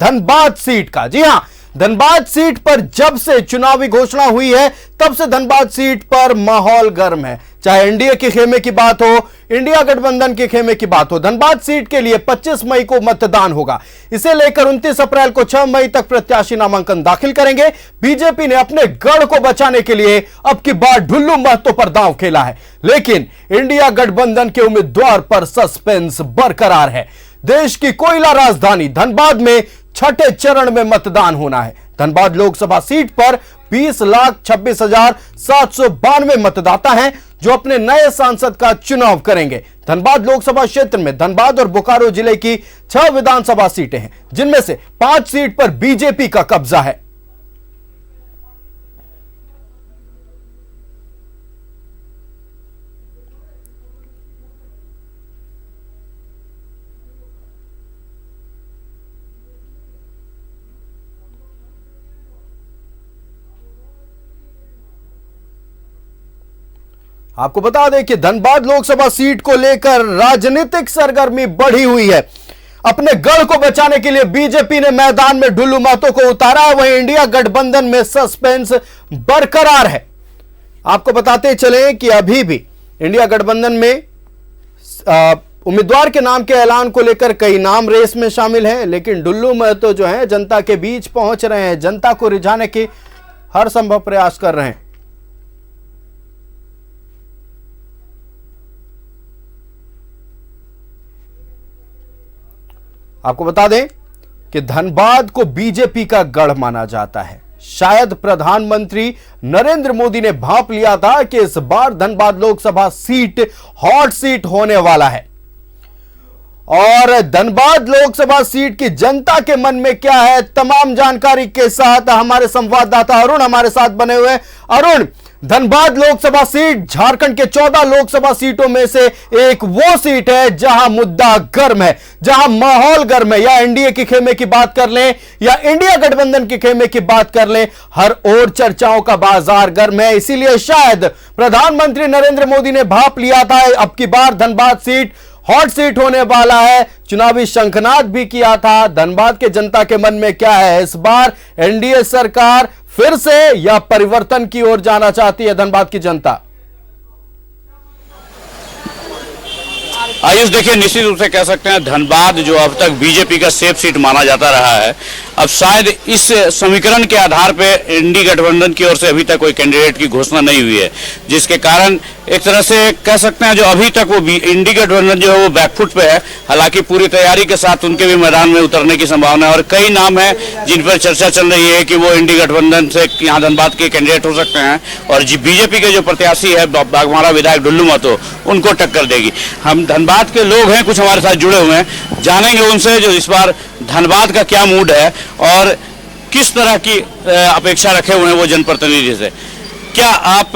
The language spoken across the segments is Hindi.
धनबाद सीट का। जी हां, धनबाद सीट पर जब से चुनावी घोषणा हुई है तब से धनबाद सीट पर माहौल गर्म है। चाहे एनडीए के खेमे की बात हो, इंडिया गठबंधन के खेमे की बात हो, धनबाद सीट के लिए 25 मई को मतदान होगा। इसे लेकर 29 अप्रैल को 6 मई तक प्रत्याशी नामांकन दाखिल करेंगे। बीजेपी ने अपने गढ़ को बचाने के लिए अब की बार ढुल्लू महतो पर दांव खेला है, लेकिन इंडिया गठबंधन के उम्मीदवार पर सस्पेंस बरकरार है। देश की कोयला राजधानी धनबाद में छठे चरण में मतदान होना है। धनबाद लोकसभा सीट पर 20,26,792 मतदाता हैं जो अपने नए सांसद का चुनाव करेंगे। धनबाद लोकसभा क्षेत्र में धनबाद और बोकारो जिले की 6 विधानसभा सीटें हैं, जिनमें से 5 सीट पर बीजेपी का कब्जा है। आपको बता दें कि धनबाद लोकसभा सीट को लेकर राजनीतिक सरगर्मी बढ़ी हुई है। अपने गढ़ को बचाने के लिए बीजेपी ने मैदान में ढुल्लू महतो को उतारा है, वहीं इंडिया गठबंधन में सस्पेंस बरकरार है। आपको बताते चले कि अभी भी इंडिया गठबंधन में उम्मीदवार के नाम के ऐलान को लेकर कई नाम रेस में शामिल हैं, लेकिन ढुल्लू महतो जो है जनता के बीच पहुंच रहे हैं, जनता को रिझाने के हर संभव प्रयास कर रहे हैं। आपको बता दें कि धनबाद को बीजेपी का गढ़ माना जाता है। शायद प्रधानमंत्री नरेंद्र मोदी ने भांप लिया था कि इस बार Dhanbad Lok Sabha seat hot seat होने वाला है। और धनबाद लोकसभा सीट की जनता के मन में क्या है, तमाम जानकारी के साथ हमारे संवाददाता अरुण हमारे साथ बने हुए। अरुण, धनबाद लोकसभा सीट झारखंड के 14 लोकसभा सीटों में से एक वो सीट है जहां मुद्दा गर्म है, जहां माहौल गर्म है। या एनडीए के खेमे की बात कर लें या इंडिया गठबंधन के खेमे की बात कर लें, हर ओर चर्चाओं का बाजार गर्म है। इसीलिए शायद प्रधानमंत्री नरेंद्र मोदी ने भांप लिया था अब की बार धनबाद सीट हॉट सीट होने वाला है। चुनावी शंखनाद भी किया था। धनबाद के जनता के मन में क्या है, इस बार एनडीए सरकार फिर से या परिवर्तन की ओर जाना चाहती है धनबाद की जनता? आयुष, देखिए, निश्चित रूप से कह सकते हैं धनबाद जो अब तक बीजेपी का सेफ सीट माना जाता रहा है, अब शायद इस समीकरण के आधार पे इंडी गठबंधन की ओर से अभी तक कोई कैंडिडेट की घोषणा नहीं हुई है, जिसके कारण एक तरह से कह सकते हैं जो अभी तक वो इंडी गठबंधन जो है वो बैकफुट पे है। हालांकि पूरी तैयारी के साथ उनके भी मैदान में उतरने की संभावना है और कई नाम है जिन पर चर्चा चल रही है कि वो इंडी गठबंधन से यहाँ धनबाद के कैंडिडेट हो सकते हैं और बीजेपी के जो प्रत्याशी है बाघमारा विधायक ढुल्लू महतो, उनको टक्कर देगी। हम धनबाद के लोग हैं, कुछ हमारे साथ जुड़े हुए हैं, जानेंगे उनसे जो इस बार धनबाद का क्या मूड है और किस तरह की अपेक्षा रखे हुए हैं वो जनप्रतिनिधि से। क्या आप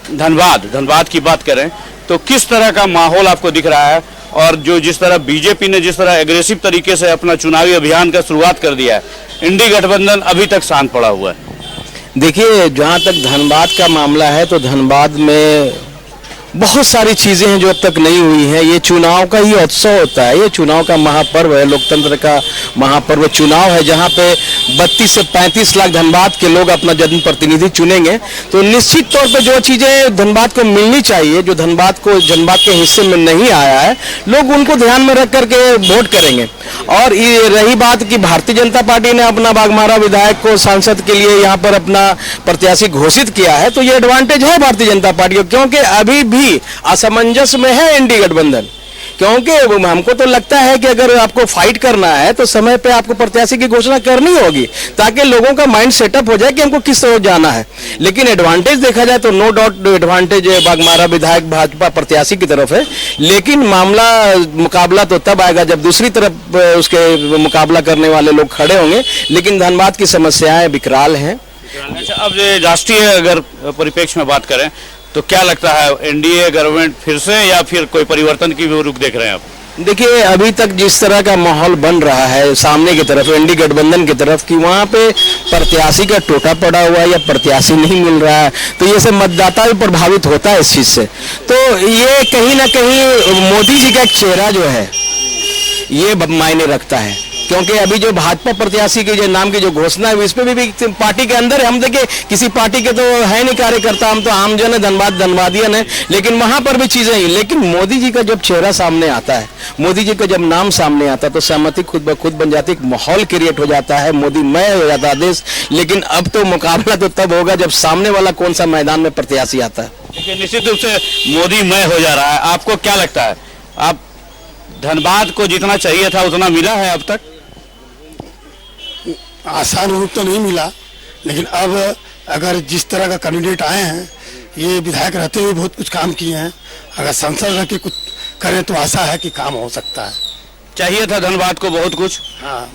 धनबाद की बात करें तो किस तरह का माहौल आपको दिख रहा है और जो जिस तरह बीजेपी ने जिस तरह एग्रेसिव तरीके से अपना चुनावी अभियान का शुरुआत कर दिया है, इंडी गठबंधन अभी तक शांत पड़ा हुआ है? देखिए, जहाँ तक धनबाद का मामला है तो धनबाद में बहुत सारी चीज़ें हैं जो अब तक नहीं हुई हैं। ये चुनाव का ही उत्सव होता है, ये चुनाव का महापर्व है, लोकतंत्र का महापर्व चुनाव है, जहाँ पे 32 से 35 लाख धनबाद के लोग अपना जनप्रतिनिधि चुनेंगे। तो निश्चित तौर पे जो चीज़ें धनबाद को मिलनी चाहिए, जो धनबाद के हिस्से में नहीं आया है, लोग उनको ध्यान में रख करके वोट करेंगे। और ये रही बात कि भारतीय जनता पार्टी ने अपना बाघमारा विधायक को सांसद के लिए यहाँ पर अपना प्रत्याशी घोषित किया है, तो ये एडवांटेज है भारतीय जनता पार्टी को, क्योंकि अभी भी असमंजस में है इंडी गठबंधन। क्योंकि हमको तो लगता है कि अगर आपको फाइट करना है तो समय पे आपको प्रत्याशी की घोषणा करनी होगी ताकि लोगों का माइंड सेटअप हो जाए कि हमको किस तरह जाना है। लेकिन एडवांटेज देखा जाए तो नो डाउट एडवांटेज बाघमारा विधायक भाजपा प्रत्याशी की तरफ है, लेकिन मुकाबला तो तब आएगा जब दूसरी तरफ उसके मुकाबला करने वाले लोग खड़े होंगे। लेकिन धनबाद की समस्याएं विकराल हैं। अच्छा, अब राष्ट्रीय अगर परिप्रेक्ष्य में बात करें तो क्या लगता है, एनडीए गवर्नमेंट फिर से या फिर कोई परिवर्तन की भी रुख देख रहे हैं आप? देखिए, अभी तक जिस तरह का माहौल बन रहा है सामने की तरफ एनडी गठबंधन की तरफ कि वहाँ पे प्रत्याशी का टोटा पड़ा हुआ है या प्रत्याशी नहीं मिल रहा है, तो ये से मतदाता भी प्रभावित होता है इस चीज़ से। तो ये कहीं ना कहीं मोदी जी का एक चेहरा जो है ये मायने रखता है। क्योंकि अभी जो भाजपा प्रत्याशी के जो नाम की जो घोषणा है इस पे भी पार्टी के अंदर हम देखिए किसी पार्टी के तो है नहीं कार्यकर्ता, हम तो आमजन है, धनबादियन है, लेकिन वहां पर भी चीजें ही। लेकिन मोदी जी का जब चेहरा सामने आता है, मोदी जी का जब नाम सामने आता है तो सहमति खुद ब खुद बन जाती है, एक माहौल क्रिएट हो जाता है, मोदी मय हो जाता है देश। लेकिन अब तो मुकाबला तो तब होगा जब सामने वाला कौन सा मैदान में प्रत्याशी आता है। देखिए निश्चित रूप से मोदी मय हो जा रहा है। आपको क्या लगता है, आप धनबाद को जितना चाहिए था उतना मिला है अब तक? आसान रूप तो नहीं मिला, लेकिन अब अगर जिस तरह का कैंडिडेट आए हैं, ये विधायक रहते हुए बहुत कुछ काम किए हैं, अगर सांसद रह के कुछ करें तो आशा है कि काम हो सकता है। चाहिए था धनबाद को बहुत कुछ? हाँ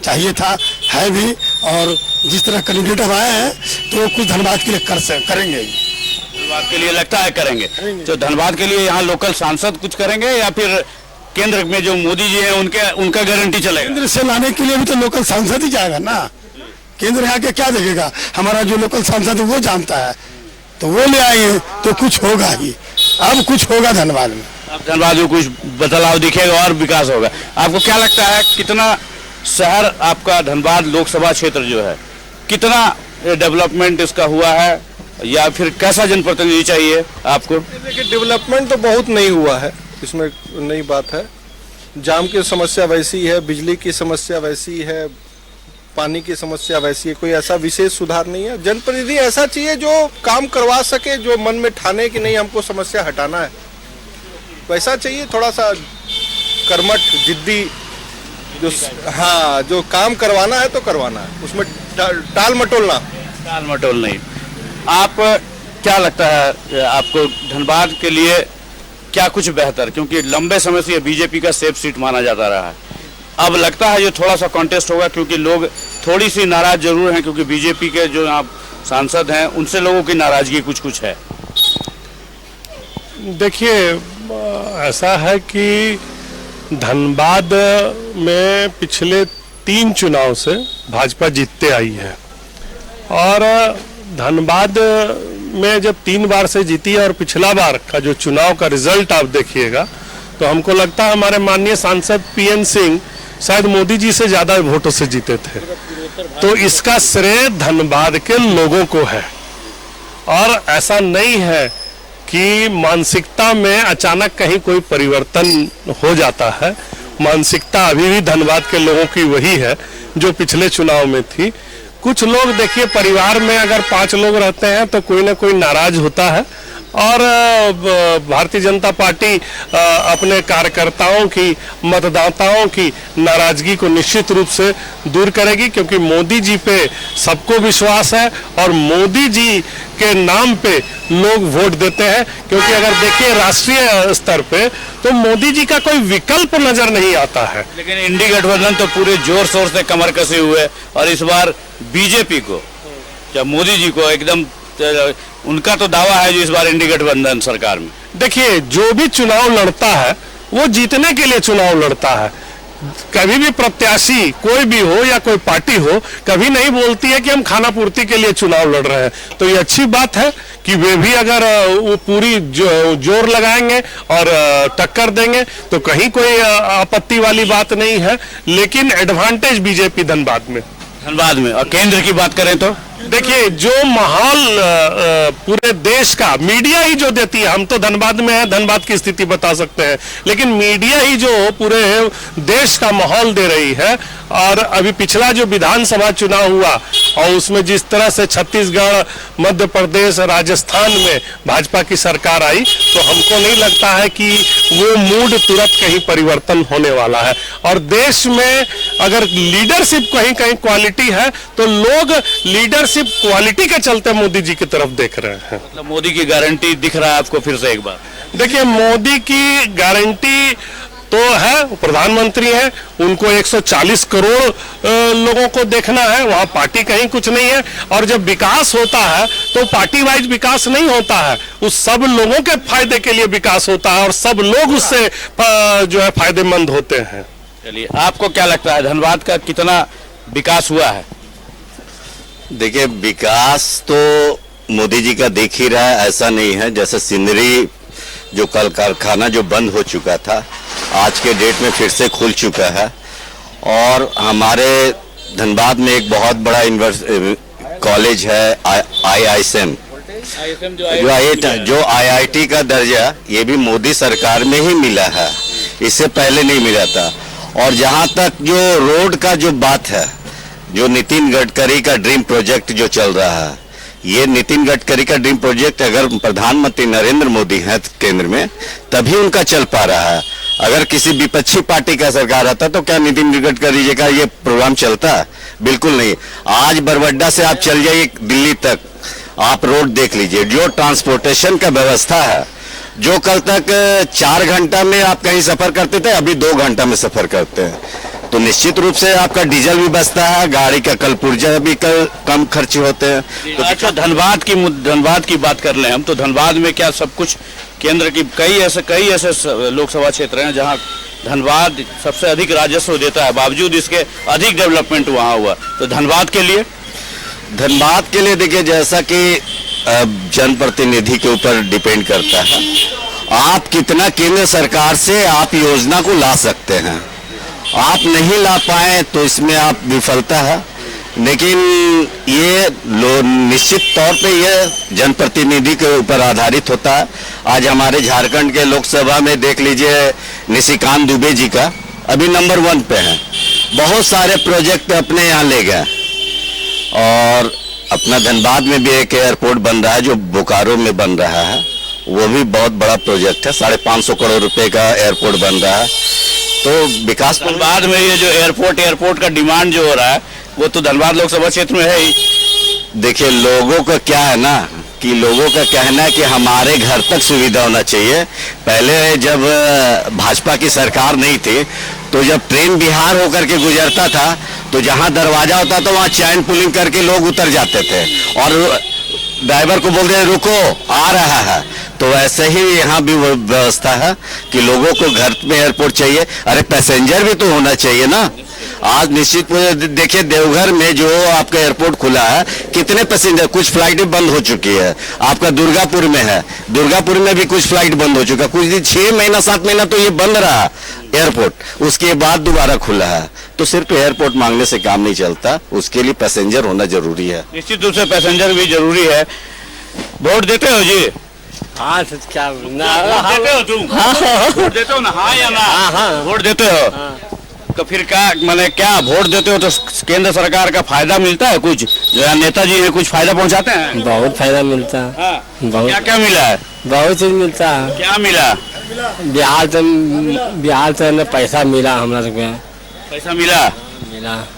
चाहिए था, है भी, और जिस तरह कैंडिडेट अब आए हैं तो कुछ धनबाद के लिए करेंगे ही। धनबाद के लिए लगता है करेंगे। तो धनबाद के लिए यहाँ लोकल सांसद कुछ करेंगे या फिर केंद्र में जो मोदी जी हैं उनका गारंटी चलेगा? केंद्र से लाने के लिए भी तो लोकल सांसद ही जाएगा ना, केंद्र आके क्या देखेगा? हमारा जो लोकल सांसद है वो जानता है, तो वो ले आइए तो कुछ होगा ही। अब कुछ होगा धनबाद में, अब धनबाद में कुछ बदलाव दिखेगा और विकास होगा। आपको क्या लगता है कितना शहर आपका धनबाद लोकसभा क्षेत्र जो है, कितना डेवलपमेंट इसका हुआ है, या फिर कैसा जनप्रतिनिधि चाहिए आपको? देखिए डेवलपमेंट तो बहुत नहीं हुआ है, इसमें नई बात है। जाम की समस्या वैसी है, बिजली की समस्या वैसी है, पानी की समस्या वैसी है, कोई ऐसा विशेष सुधार नहीं है। जनप्रतिनिधि ऐसा चाहिए जो काम करवा सके, जो मन में ठाने की नहीं हमको समस्या हटाना है, वैसा चाहिए। थोड़ा सा कर्मठ जिद्दी, जो हाँ जो काम करवाना है तो करवाना है, उसमें टाल मटोल नहीं। आप क्या लगता है आपको धनबाद के लिए क्या कुछ बेहतर, क्योंकि लंबे समय से ये बीजेपी का सेफ सीट माना जाता रहा है, अब लगता है ये थोड़ा सा कॉन्टेस्ट होगा, क्योंकि लोग थोड़ी सी नाराज जरूर हैं, क्योंकि बीजेपी के जो यहाँ सांसद हैं उनसे लोगों की नाराजगी कुछ है। देखिए ऐसा है कि धनबाद में पिछले 3 चुनाव से भाजपा जीतते आई है, और धनबाद में जब 3 बार से जीती है और पिछला बार का जो चुनाव का रिजल्ट आप देखिएगा तो हमको लगता है हमारे माननीय सांसद पीएन सिंह शायद मोदी जी से ज्यादा वोटों से जीते थे। तो इसका श्रेय धनबाद के लोगों को है, और ऐसा नहीं है कि मानसिकता में अचानक कहीं कोई परिवर्तन हो जाता है। मानसिकता अभी भी धनबाद के लोगों की वही है जो पिछले चुनाव में थी। कुछ लोग देखिए, परिवार में अगर 5 लोग रहते हैं तो कोई ना कोई नाराज होता है, और भारतीय जनता पार्टी अपने कार्यकर्ताओं की, मतदाताओं की नाराजगी को निश्चित रूप से दूर करेगी, क्योंकि मोदी जी पे सबको विश्वास है और मोदी जी के नाम पे लोग वोट देते हैं। क्योंकि अगर देखिए राष्ट्रीय स्तर पे तो मोदी जी का कोई विकल्प नजर नहीं आता है। लेकिन इंडी गठबंधन तो पूरे जोर शोर से कमर कसे हुए, और इस बार बीजेपी को या मोदी जी को एकदम, उनका तो दावा है जो इस बार इंडी गठबंधन सरकार में। देखिए जो भी चुनाव लड़ता है वो जीतने के लिए चुनाव लड़ता है। कभी भी प्रत्याशी कोई भी हो या कोई पार्टी हो, कभी नहीं बोलती है कि हम खाना पूर्ति के लिए चुनाव लड़ रहे हैं। तो ये अच्छी बात है कि वे भी अगर वो पूरी जोर लगाएंगे और टक्कर देंगे तो कहीं कोई आपत्ति वाली बात नहीं है। लेकिन एडवांटेज बीजेपी धनबाद में। और केंद्र की बात करें तो देखिए जो माहौल पूरे देश का मीडिया ही जो देती है, हम तो धनबाद में हैं, धनबाद की स्थिति बता सकते हैं, लेकिन मीडिया ही जो पूरे देश का माहौल दे रही है। और अभी पिछला जो विधानसभा चुनाव हुआ और उसमें जिस तरह से छत्तीसगढ़, मध्य प्रदेश, राजस्थान में भाजपा की सरकार आई, तो हमको नहीं लगता है कि वो मूड तुरंत कहीं परिवर्तन होने वाला है। और देश में अगर लीडरशिप कहीं कहीं क्वालिटी है तो लोग लीडरशिप क्वालिटी के चलते मोदी जी की तरफ देख रहे हैं। मतलब मोदी की गारंटी दिख रहा है आपको? फिर से एक बार देखिए, मोदी की गारंटी तो है, प्रधानमंत्री हैं, उनको 140 करोड़ लोगों को देखना है, वहां पार्टी कहीं कुछ नहीं है। और जब विकास होता है तो पार्टी वाइज विकास नहीं होता है, उस सब लोगों के फायदे के लिए विकास होता है और सब लोग उससे जो है फायदेमंद होते हैं। चलिए, आपको क्या लगता है धनबाद का कितना विकास हुआ है? देखिए, विकास तो मोदी जी का देख ही रहा है, ऐसा नहीं है। जैसे सिंदरी जो कल कारखाना जो बंद हो चुका था, आज के डेट में फिर से खुल चुका है। और हमारे धनबाद में एक बहुत बड़ा कॉलेज है IISM, जो IIT का दर्जा ये भी मोदी सरकार में ही मिला है, इससे पहले नहीं मिला था। और जहां तक जो रोड का जो बात है, जो नितिन गडकरी का ड्रीम प्रोजेक्ट जो चल रहा है, ये नितिन गडकरी का ड्रीम प्रोजेक्ट अगर प्रधानमंत्री नरेंद्र मोदी हैं केंद्र में तभी उनका चल पा रहा है। अगर किसी विपक्षी पार्टी का सरकार आता तो क्या नितिन गडकरी जी का ये प्रोग्राम चलता? बिल्कुल नहीं। आज बरवड्डा से आप चल जाइए दिल्ली तक, आप रोड देख लीजिए, जो ट्रांसपोर्टेशन का व्यवस्था है, जो कल तक 4 घंटा में आप कहीं सफर करते थे, अभी 2 घंटा में सफर करते हैं। तो निश्चित रूप से आपका डीजल भी बचता है, गाड़ी का कल पुर्जा भी कम खर्च होते हैं। तो अच्छा, धनबाद की बात कर लें हम, तो धनबाद में क्या सब कुछ केंद्र की कई ऐसे लोकसभा क्षेत्र हैं जहां धनबाद सबसे अधिक राजस्व देता है, बावजूद इसके अधिक डेवलपमेंट वहां हुआ। तो धनबाद के लिए देखिए, जैसा कि जनप्रतिनिधि के ऊपर डिपेंड करता है, आप कितना केंद्र सरकार से आप योजना को ला सकते हैं। आप नहीं ला पाए तो इसमें आप विफलता है, लेकिन ये निश्चित तौर पे ये जनप्रतिनिधि के ऊपर आधारित होता है। आज हमारे झारखंड के लोकसभा में देख लीजिए, निशिकांत दुबे जी का अभी नंबर 1 पे है, बहुत सारे प्रोजेक्ट अपने यहाँ ले गए। और अपना धनबाद में भी एक एयरपोर्ट बन रहा है जो बोकारो में बन रहा है, वो भी बहुत बड़ा प्रोजेक्ट है, 550 करोड़ रुपए का एयरपोर्ट बन रहा है। तो विकास धनबाद में ये जो एयरपोर्ट का डिमांड जो हो रहा है वो तो धनबाद लोकसभा क्षेत्र में है ही। देखिए, लोगों का क्या है ना कि लोगों का कहना है कि हमारे घर तक सुविधा होना चाहिए। पहले जब भाजपा की सरकार नहीं थी तो जब ट्रेन बिहार होकर के गुजरता था तो जहां दरवाजा होता था वहां चैन पुलिंग करके लोग उतर जाते थे और ड्राइवर को बोलते रुको, आ रहा है। तो ऐसे ही यहाँ भी व्यवस्था है कि लोगों को घर में एयरपोर्ट चाहिए। अरे पैसेंजर भी तो होना चाहिए ना। आज निश्चित देखिए, देवघर में जो आपका एयरपोर्ट खुला है, कितने पैसेंजर, कुछ फ्लाइटें बंद हो चुकी है। आपका दुर्गापुर में है, दुर्गापुर में भी कुछ फ्लाइट बंद हो चुका, कुछ दिन 6 महीना 7 महीना तो ये बंद रहा एयरपोर्ट, उसके बाद दोबारा खुला है। तो सिर्फ एयरपोर्ट मांगने से काम नहीं चलता, उसके लिए पैसेंजर होना जरूरी है। निश्चित रूप से पैसेंजर भी जरूरी है। वोट देते हो जी? हाँ, क्या देते हो तुम? वोट देते हो ना? हाँ या ना? वोट देते हो तो फिर क्या माने, क्या वोट देते हो तो केंद्र सरकार का फायदा मिलता है? कुछ जो नेताजी है कुछ फायदा पहुंचाते हैं? बहुत फायदा मिलता है। हाँ। बहुत क्या मिला है? बहुत चीज मिलता है। क्या मिला? बिहार से न पैसा मिला, हमरा सबके पैसा मिला।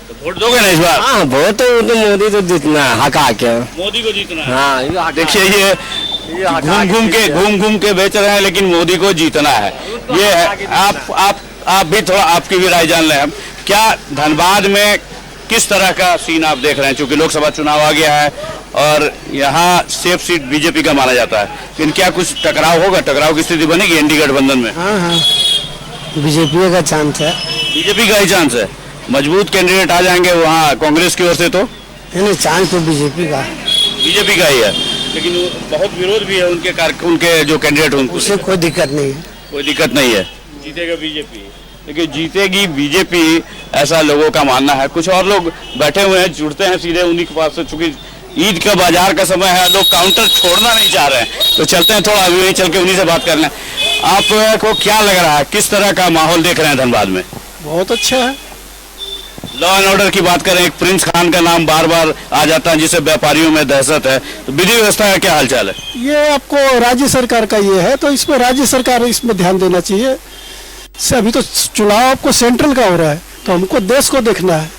तो वोट दोगे ना इस बार? हाँ, वोट तो मोदी तो जीतना है, हका के मोदी को जीतना है। हाँ, देखिए, ये घूम घूम के बेच रहे हैं, लेकिन मोदी को जीतना है। ये है। आप भी थोड़ा, आपकी भी राय जान लें हम। क्या धनबाद में किस तरह का सीन आप देख रहे हैं? क्योंकि लोकसभा चुनाव आ गया है और यहाँ सेफ सीट बीजेपी का माना जाता है, लेकिन क्या कुछ टकराव होगा? टकराव की स्थिति बनेगी एनडीए गठबंधन में? हाँ, बीजेपी का चांस है। बीजेपी का ही चांस है? मजबूत कैंडिडेट आ जाएंगे वहाँ कांग्रेस की ओर से तो? नहीं, चांस तो बीजेपी का ही है, लेकिन बहुत विरोध भी है उनके जो कैंडिडेट हैं, उससे कोई दिक्कत नहीं है। कोई दिक्कत नहीं है, जीतेगा बीजेपी। लेकिन जीतेगी बीजेपी, ऐसा लोगों का मानना है। कुछ और लोग बैठे हुए हैं, जुड़ते हैं सीधे उन्हीं के पास से। चूंकि ईद का बाजार का समय है, लोग काउंटर छोड़ना नहीं चाह रहे हैं, तो चलते हैं थोड़ा अभी चल के उन्हीं से बात कर लें। आपको क्या लग रहा है, किस तरह का माहौल देख रहे हैं धनबाद में? बहुत अच्छा है। लॉ एंड ऑर्डर की बात करें, एक प्रिंस खान का नाम बार बार आ जाता है जिससे व्यापारियों में दहशत है, तो विधि व्यवस्था का क्या हालचाल है? ये आपको राज्य सरकार का ये है, तो इसमें राज्य सरकार इसमें ध्यान देना चाहिए। अभी तो चुनाव आपको सेंट्रल का हो रहा है, तो हमको देश को देखना है,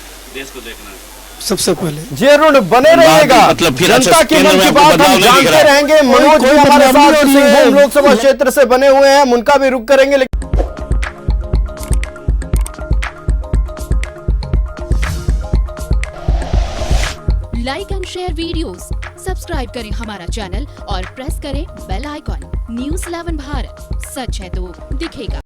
सबसे पहले। जी अरुण, बने रहिएगा, मतलब फिर जनता के मन की बात हम जानते रहेंगे। मनोज भी हमारे साथ सिंहभूम लोकसभा क्षेत्र से बने हुए हैं, उनका भी रुख करेंगे। Like and share videos, subscribe करें हमारा चैनल और प्रेस करें बेल आइकॉन। न्यूज़ 11 भारत, सच है तो दिखेगा।